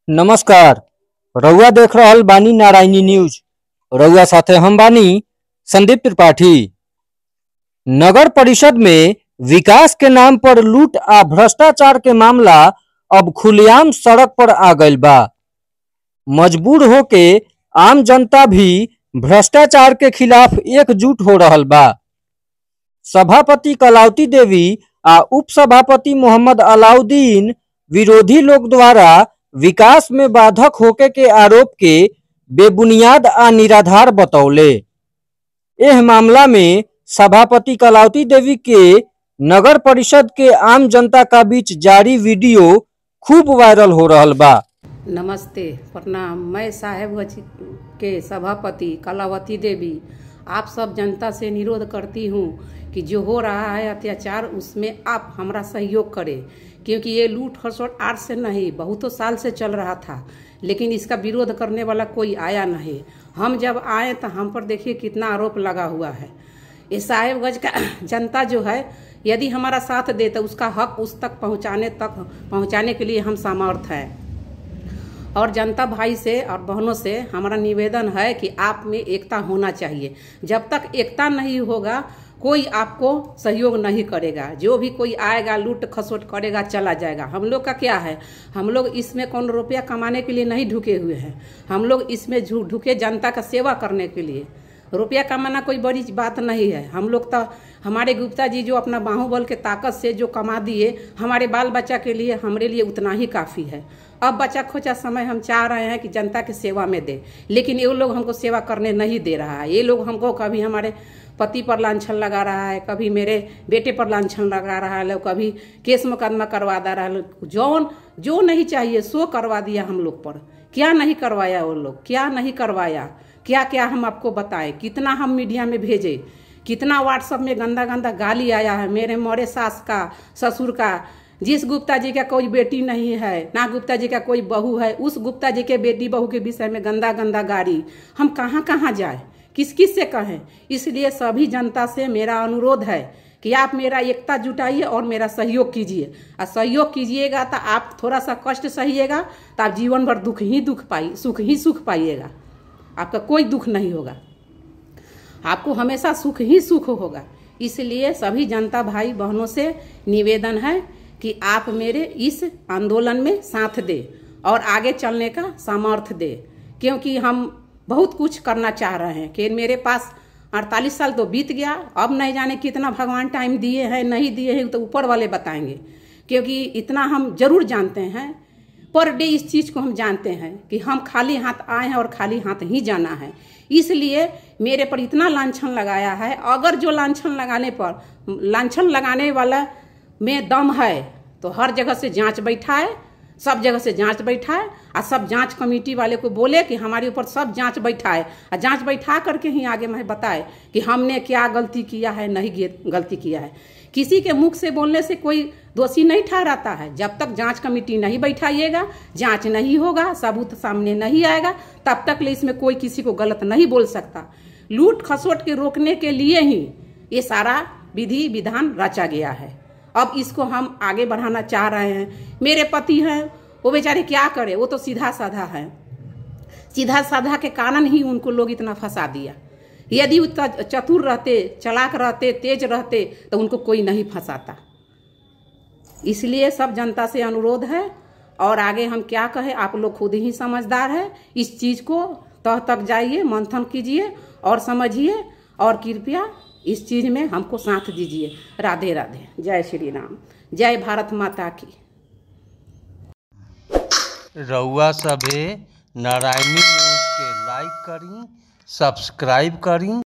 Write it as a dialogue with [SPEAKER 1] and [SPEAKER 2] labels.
[SPEAKER 1] नमस्कार। रउआ देख रहल बानी नारायणी न्यूज। रउआ साथे हम बानी संदीप त्रिपाठी। नगर परिषद में विकास के नाम पर लूट आ भ्रष्टाचार के मामला अब खुलेआम सड़क पर आ गइल बा। मजबूर होके आम जनता भी भ्रष्टाचार के खिलाफ एकजुट हो रहल बा। सभापति कलावती देवी आ उपसभापति मोहम्मद अलाउद्दीन विरोधी लोग द्वारा विकास में बाधक होके के आरोप के बेबुनियाद आ निराधार बतौले। एह मामला में सभापति कलावती देवी के नगर परिषद के आम जनता का बीच जारी वीडियो खूब वायरल हो रहल बा।
[SPEAKER 2] नमस्ते, प्रणाम। मैं साहेबगंज के सभापति कलावती देवी आप सब जनता से निरोध करती हूँ कि जो हो रहा है अत्याचार उसमें आप हमारा सहयोग करें, क्योंकि ये लूट खसोट आज से नहीं बहुतों साल से चल रहा था, लेकिन इसका विरोध करने वाला कोई आया नहीं। हम जब आए तो हम पर देखिए कितना आरोप लगा हुआ है। ये साहेबगंज का जनता जो है यदि हमारा साथ दे तो उसका हक उस तक पहुँचाने के लिए हम समर्थ हैं। और जनता भाई से और बहनों से हमारा निवेदन है कि आप में एकता होना चाहिए। जब तक एकता नहीं होगा कोई आपको सहयोग नहीं करेगा। जो भी कोई आएगा लूट खसोट करेगा चला जाएगा। हम लोग का क्या है, हम लोग इसमें कौन रुपया कमाने के लिए नहीं ढुके हुए हैं। हम लोग इसमें ढुके जनता का सेवा करने के लिए। रुपया कमाना कोई बड़ी बात नहीं है। हम लोग तो हमारे गुप्ता जी जो अपना बाहुबल के ताकत से जो कमा दिए हमारे बाल बच्चा के लिए, हमारे लिए उतना ही काफ़ी है। अब बचा खोचा समय हम चाह रहे हैं कि जनता के सेवा में दे, लेकिन ये लोग हमको सेवा करने नहीं दे रहा है। ये लोग हमको कभी हमारे पति पर लांछन लगा रहा है, कभी मेरे बेटे पर लांछन लगा रहा है, कभी केस मुकदमा करवा दे रहा है। जो नहीं चाहिए सो करवा दिया हम लोग पर। क्या नहीं करवाया वो लोग, क्या नहीं करवाया, क्या क्या हम आपको बताएं। कितना हम मीडिया में भेजे, कितना व्हाट्सएप में गंदा गंदा गाली आया है मेरे मोरे सास का, ससुर का। जिस गुप्ता जी का कोई बेटी नहीं है, ना गुप्ता जी का कोई बहू है, उस गुप्ता जी के बेटी बहू के विषय में गंदा गंदा गाली हम कहाँ कहाँ जाए, किस किस से कहें। इसलिए सभी जनता से मेरा अनुरोध है कि आप मेरा एकता जुटाइए और मेरा सहयोग कीजिए। और सहयोग कीजिएगा तो आप थोड़ा सा कष्ट सहिएगा तो आप जीवन भर सुख ही सुख पाइएगा। आपका कोई दुख नहीं होगा, आपको हमेशा सुख ही सुख होगा। इसलिए सभी जनता भाई बहनों से निवेदन है कि आप मेरे इस आंदोलन में साथ दे और आगे चलने का सामर्थ्य दे, क्योंकि हम बहुत कुछ करना चाह रहे हैं। कि मेरे पास 48 साल तो बीत गया, अब नहीं जाने कितना भगवान टाइम दिए हैं नहीं दिए हैं तो ऊपर वाले बताएंगे। क्योंकि इतना हम जरूर जानते हैं, पर डे इस चीज़ को हम जानते हैं कि हम खाली हाथ आए हैं और खाली हाथ ही जाना है। इसलिए मेरे पर इतना लांछन लगाया है। अगर जो लांछन लगाने वाला में दम है तो हर जगह से जांच बैठाए, सब जगह से जांच बैठाए और सब जांच कमेटी वाले को बोले कि हमारे ऊपर सब जांच बैठाए और जांच बैठा करके ही आगे मैं बताए कि हमने क्या गलती किया है, नहीं गलती किया है। किसी के मुख से बोलने से कोई दोषी नहीं ठहराता है। जब तक जांच कमेटी नहीं बैठाइएगा, जांच नहीं होगा, सबूत सामने नहीं आएगा, तब तक इसमें कोई किसी को गलत नहीं बोल सकता। लूट खसोट के रोकने के लिए ही ये सारा विधि विधान रचा गया है। अब इसको हम आगे बढ़ाना चाह रहे हैं। मेरे पति हैं, वो बेचारे क्या करे, वो तो सीधा साधा है। सीधा साधा के कारण ही उनको लोग इतना फंसा दिया। यदि उतना चतुर रहते, चालाक रहते, तेज रहते तो उनको कोई नहीं फंसाता। इसलिए सब जनता से अनुरोध है और आगे हम क्या कहें, आप लोग खुद ही समझदार है। इस चीज़ को तह तक जाइए, मंथन कीजिए और समझिए और कृपया इस चीज़ में हमको साथ दीजिए। राधे राधे। जय श्री राम, जय भारत माता की।
[SPEAKER 3] रउआ सभे नारायणी न्यूज के लाइक करी, सब्सक्राइब करी।